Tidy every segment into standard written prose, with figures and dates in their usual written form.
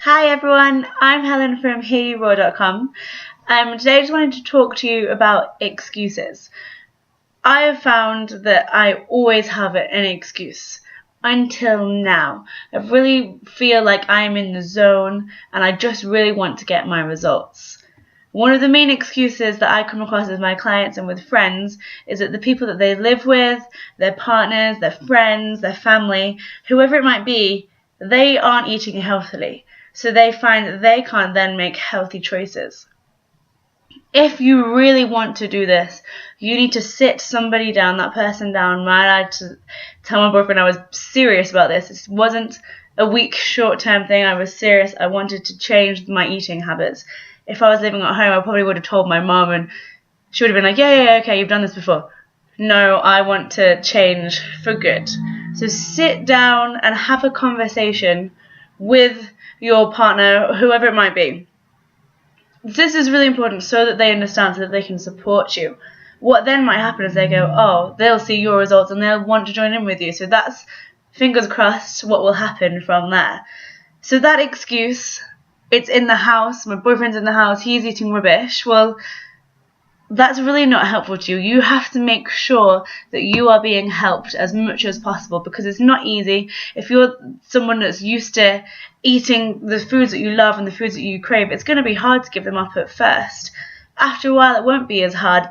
Hi everyone, I'm Helen from ROARnutrition. Today I just wanted to talk to you about excuses. I have found that I always have an excuse until now. I really feel like I'm in the zone and I just really want to get my results. One of the main excuses that I come across with my clients and with friends is that the people that they live with, their partners, their friends, their family, whoever it might be, they aren't eating healthily. So they find that they can't then make healthy choices. If you really want to do this, you need to sit somebody down, that person down. I had to tell my boyfriend I was serious about this. This wasn't a week short-term thing. I was serious. I wanted to change my eating habits. If I was living at home, I probably would have told my mom and she would have been like, yeah, okay, you've done this before. No, I want to change for good. So sit down and have a conversation with your partner, whoever it might be. This is really important so that they understand, so that they can support you. What then might happen is they go, oh, they'll see your results and they'll want to join in with you. So that's, fingers crossed, what will happen from there. So that excuse, it's in the house, my boyfriend's in the house, he's eating rubbish. Well, that's really not helpful to you. You have to make sure that you are being helped as much as possible, because it's not easy. If you're someone that's used to eating the foods that you love and the foods that you crave, it's going to be hard to give them up at first. After a while, it won't be as hard,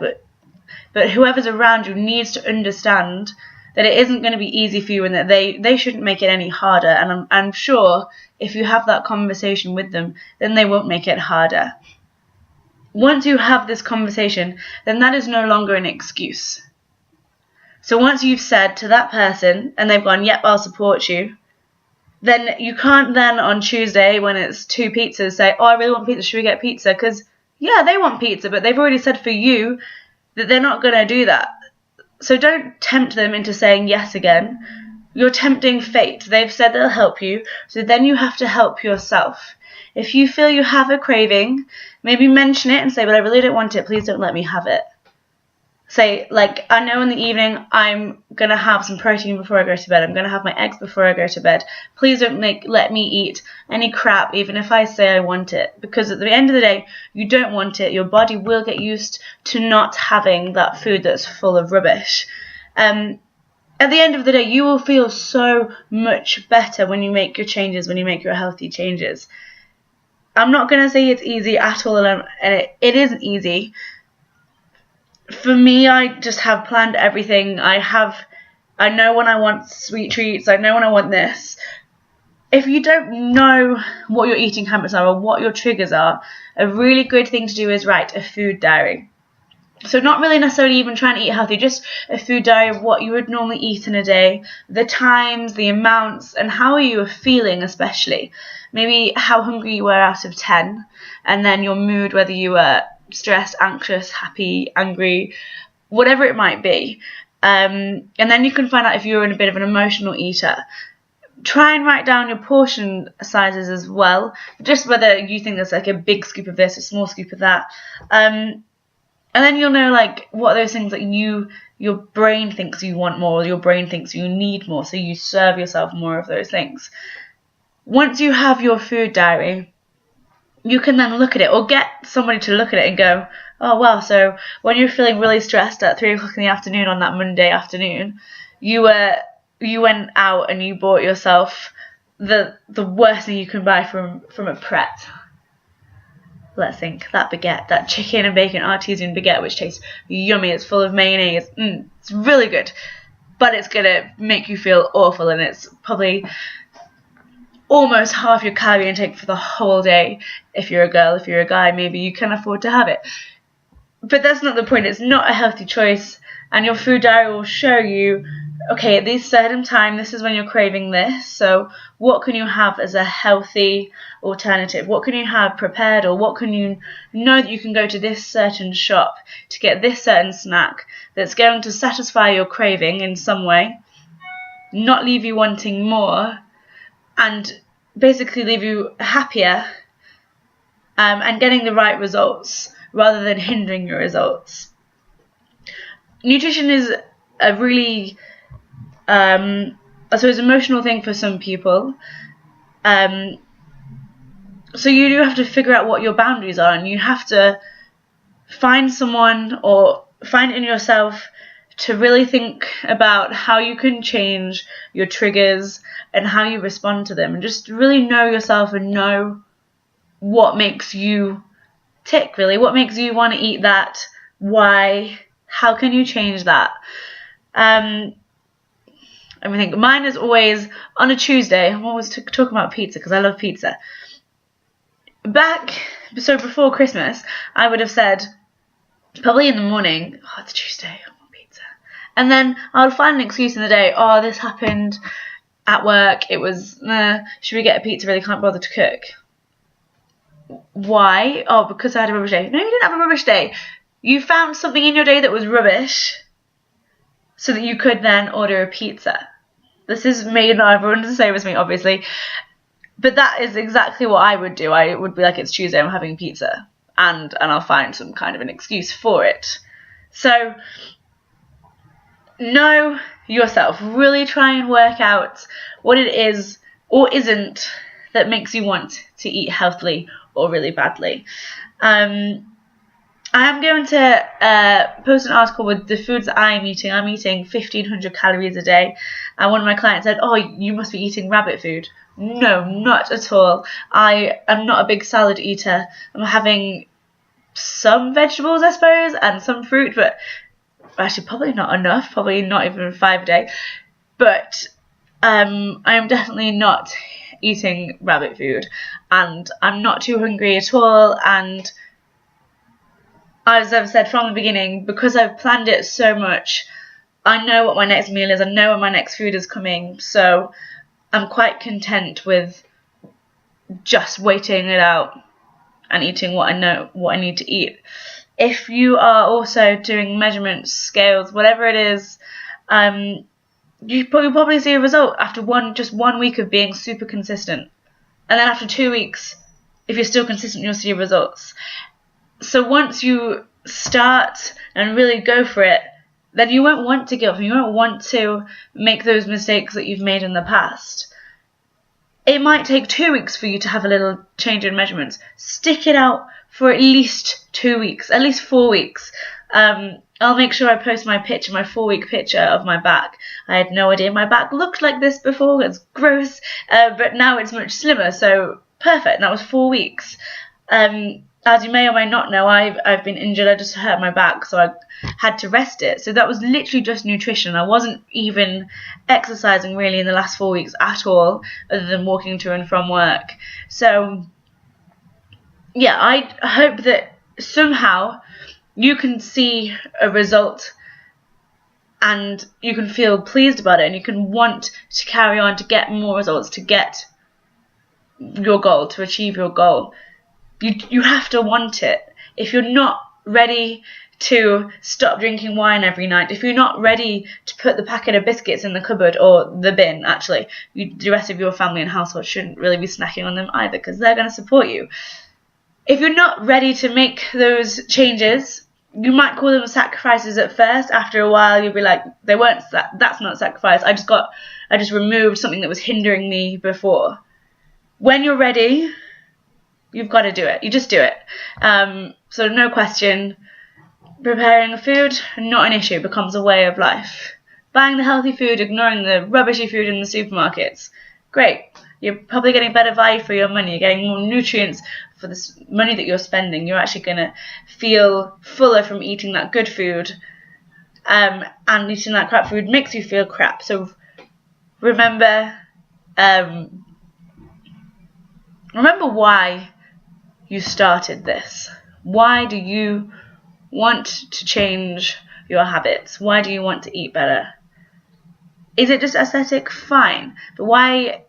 but whoever's around you needs to understand that it isn't going to be easy for you and that they shouldn't make it any harder. And I'm sure if you have that conversation with them, then they won't make it harder. Once you have this conversation, then that is no longer an excuse. So once you've said to that person and they've gone, yep, I'll support you, then you can't then on Tuesday when it's 2 pizzas say, oh, I really want pizza, should we get pizza? Because, yeah, they want pizza, but they've already said for you that they're not going to do that. So don't tempt them into saying yes again. You're tempting fate. They've said they'll help you, so then you have to help yourself. If you feel you have a craving, maybe mention it and say, but I really don't want it, please don't let me have it. Say, like, I know in the evening I'm going to have some protein before I go to bed. I'm going to have my eggs before I go to bed. Please don't let me eat any crap, even if I say I want it. Because at the end of the day, you don't want it. Your body will get used to not having that food that's full of rubbish. At the end of the day, you will feel so much better when you make your changes, when you make your healthy changes. I'm not going to say it's easy at all, and it isn't easy. For me, I just have planned everything. I know when I want sweet treats. I know when I want this. If you don't know what your eating habits are or what your triggers are, a really good thing to do is write a food diary. So not really necessarily even trying to eat healthy, just a food diary of what you would normally eat in a day, the times, the amounts, and how you are feeling especially. Maybe how hungry you were out of 10, and then your mood, whether you were stressed, anxious, happy, angry, whatever it might be. And then you can find out if you're in a bit of an emotional eater. Try and write down your portion sizes as well, just whether you think there's like a big scoop of this, a small scoop of that. And then you'll know like what are those things that your brain thinks you want more, or your brain thinks you need more, so you serve yourself more of those things. Once you have your food diary, you can then look at it, or get somebody to look at it and go, oh wow, so when you're feeling really stressed at 3 o'clock in the afternoon on that Monday afternoon, you went out and you bought yourself the worst thing you can buy from a Pret. Let's think, that baguette, that chicken and bacon artisan baguette, which tastes yummy, it's full of mayonnaise, it's really good, but it's going to make you feel awful, and it's probably almost half your calorie intake for the whole day. If you're a girl, if you're a guy, maybe you can afford to have it. But that's not the point. It's not a healthy choice, and your food diary will show you, okay, at this certain time, this is when you're craving this, so what can you have as a healthy alternative? What can you have prepared, or what can you know that you can go to this certain shop to get this certain snack that's going to satisfy your craving in some way, not leave you wanting more, and basically leave you happier and getting the right results rather than hindering your results. Nutrition is a really, I suppose, emotional thing for some people. So you do have to figure out what your boundaries are, and you have to find someone or find in yourself to really think about how you can change your triggers and how you respond to them, and just really know yourself and know what makes you tick, really. What makes you want to eat that? Why? How can you change that? I think mine is always on a Tuesday. I'm always talking about pizza because I love pizza. So before Christmas, I would have said, probably in the morning, oh, it's Tuesday, I want pizza. And then I would find an excuse in the day, oh, this happened at work, it was, should we get a pizza, really can't bother to cook. Why? Oh, because I had a rubbish day. No, you didn't have a rubbish day. You found something in your day that was rubbish so that you could then order a pizza. This is me, not everyone's the same as me, obviously. But that is exactly what I would do. I would be like, it's Tuesday, I'm having pizza. And I'll find some kind of an excuse for it. So, know yourself. Really try and work out what it is or isn't that makes you want to eat healthily or really badly. I am going to post an article with the foods that I'm eating. I'm eating 1,500 calories a day. And one of my clients said, oh, you must be eating rabbit food. No, not at all. I am not a big salad eater. I'm having some vegetables, I suppose, and some fruit, but actually probably not enough, probably not even 5 a day. But I am definitely not eating rabbit food, and I'm not too hungry at all. And as I've said from the beginning, because I've planned it so much, I know what my next meal is, I know when my next food is coming, so I'm quite content with just waiting it out and eating what I know, what I need to eat. If you are also doing measurements, scales, whatever it is, you'll probably see a result after just one week of being super consistent. And then after 2 weeks, if you're still consistent, you'll see results. So once you start and really go for it, then you won't want to give up. You won't want to make those mistakes that you've made in the past. It might take 2 weeks for you to have a little change in measurements. Stick it out for at least 2 weeks, at least 4 weeks. I'll make sure I post my 4-week picture of my back. I had no idea my back looked like this before. It's gross, but now it's much slimmer, so perfect. That was 4 weeks. As you may or may not know, I've been injured. I just hurt my back, so I had to rest it. So that was literally just nutrition. I wasn't even exercising really in the last 4 weeks at all, other than walking to and from work. So yeah, I hope that somehow you can see a result and you can feel pleased about it, and you can want to carry on to get more results, to get your goal, to achieve your goal. You have to want it. If you're not ready to stop drinking wine every night, if you're not ready to put the packet of biscuits in the cupboard, or the bin, actually, the rest of your family and household shouldn't really be snacking on them either, because they're going to support you. If you're not ready to make those changes, you might call them sacrifices at first. After a while, you'll be like, that's not sacrifice. I just removed something that was hindering me before. When you're ready, you've got to do it. You just do it. So no question, preparing food, not an issue, becomes a way of life. Buying the healthy food, ignoring the rubbishy food in the supermarkets, great. You're probably getting better value for your money. You're getting more nutrients for this money that you're spending. You're actually going to feel fuller from eating that good food. And eating that crap food makes you feel crap. So remember why you started this. Why do you want to change your habits? Why do you want to eat better? Is it just aesthetic? Fine. But why?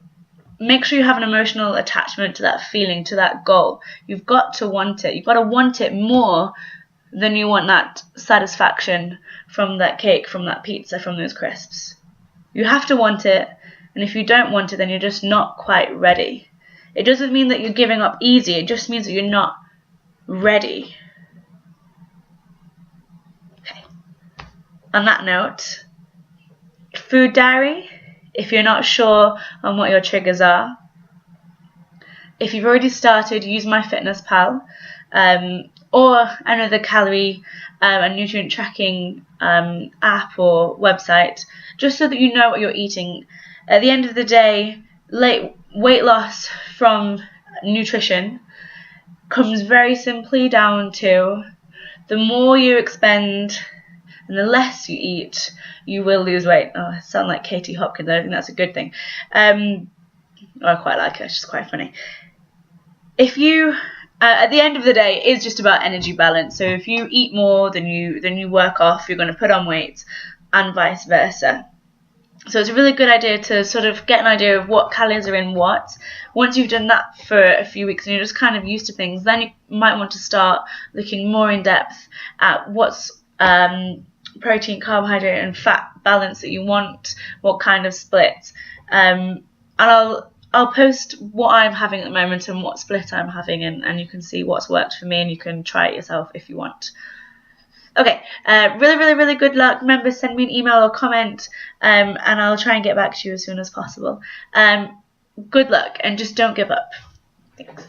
Make sure you have an emotional attachment to that feeling, to that goal. You've got to want it. You've got to want it more than you want that satisfaction from that cake, from that pizza, from those crisps. You have to want it, and if you don't want it, then you're just not quite ready. It doesn't mean that you're giving up easy. It just means that you're not ready. Okay. On that note, food diary. If you're not sure on what your triggers are, If you've already started, use MyFitnessPal or another calorie and nutrient tracking app or website, just so that you know what you're eating. At the end of the day, weight loss from nutrition comes very simply down to the more you expend and the less you eat, you will lose weight. Oh, I sound like Katie Hopkins. I think that's a good thing. I quite like her. She's quite funny. If you, at the end of the day, it's just about energy balance. So if you eat more than you work off, you're going to put on weight, and vice versa. So it's a really good idea to sort of get an idea of what calories are in what. Once you've done that for a few weeks and you're just kind of used to things, then you might want to start looking more in depth at what's protein, carbohydrate and fat balance that you want, what kind of split. And I'll post what I'm having at the moment and what split I'm having, and you can see what's worked for me, and you can try it yourself if you want. Okay, really good luck. Remember, send me an email or comment, and I'll try and get back to you as soon as possible. Good luck, and just don't give up. Thanks.